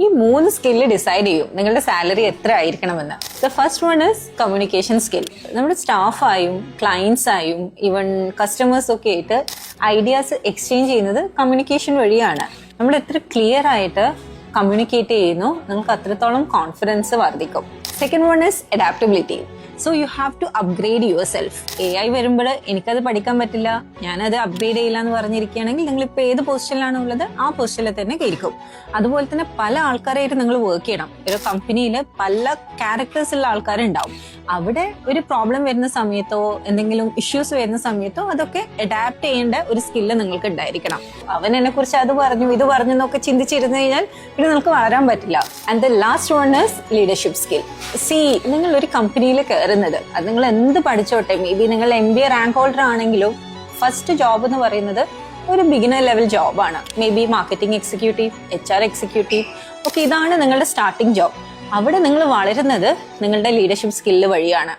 ഈ 3 skill decide ചെയ്യും നിങ്ങളുടെ സാലറി എത്ര ആയിരിക്കണമെന്ന്. The first one is communication skill. നമ്മുടെ സ്റ്റാഫായും ക്ലയൻസ് ആയും ഈവൻ കസ്റ്റമേഴ്സ് ഒക്കെ ആയിട്ട് ഐഡിയാസ് എക്സ്ചേഞ്ച് ചെയ്യുന്നത് കമ്മ്യൂണിക്കേഷൻ വഴിയാണ്. നമ്മൾ എത്ര ക്ലിയർ ആയിട്ട് കമ്മ്യൂണിക്കേറ്റ് ചെയ്യുന്നു നിങ്ങൾക്ക് അത്രത്തോളം കോൺഫിഡൻസ് വർദ്ധിക്കും. Second one is adaptability. So you have to upgrade yourself. AI വരുമ്പോൾ എനിക്കത് പഠിക്കാൻ പറ്റില്ല, ഞാനത് അപ്ഗ്രേഡ് ചെയ്യില്ല എന്ന് പറഞ്ഞിരിക്കുകയാണെങ്കിൽ നിങ്ങൾ ഇപ്പോൾ ഏത് പൊസിഷനിലാണ് ഉള്ളത് ആ പൊസിഷനിൽ തന്നെ ഇരിക്കും. അതുപോലെ തന്നെ പല ആൾക്കാരായിട്ട് നിങ്ങൾ വർക്ക് ചെയ്യണം. ഒരു കമ്പനിയിൽ പല ക്യാരക്ടേഴ്സ് ഉള്ള ആൾക്കാരുണ്ടാവും. അവിടെ ഒരു പ്രോബ്ലം വരുന്ന സമയത്തോ എന്തെങ്കിലും ഇഷ്യൂസ് വരുന്ന സമയത്തോ അതൊക്കെ അഡാപ്റ്റ് ചെയ്യേണ്ട ഒരു സ്കില്ല് നിങ്ങൾക്ക് ഉണ്ടായിരിക്കണം. അവൻ എന്നെ കുറിച്ച് അത് പറഞ്ഞു ഇത് പറഞ്ഞു എന്നൊക്കെ ചിന്തിച്ചിരുന്നു കഴിഞ്ഞാൽ പിന്നെ നിങ്ങൾക്ക് വളരാൻ പറ്റില്ല. And the last one is leadership skill. നിങ്ങൾ ഒരു കമ്പനിയിൽ കയറുന്നത് അത് നിങ്ങൾ എന്ത് പഠിച്ചോട്ടെ, മേ ബി നിങ്ങൾ MBA റാങ്ക് ഹോൾഡർ ആണെങ്കിലും ഫസ്റ്റ് ജോബ് എന്ന് പറയുന്നത് ഒരു ബിഗിനർ ലെവൽ ജോബാണ്. May be marketing executive, HR executive ഒക്കെ ഇതാണ് നിങ്ങളുടെ സ്റ്റാർട്ടിംഗ് ജോബ്. അവിടെ നിങ്ങൾ വളരുന്നത് നിങ്ങളുടെ ലീഡർഷിപ്പ് സ്കില്ല് വഴിയാണ്.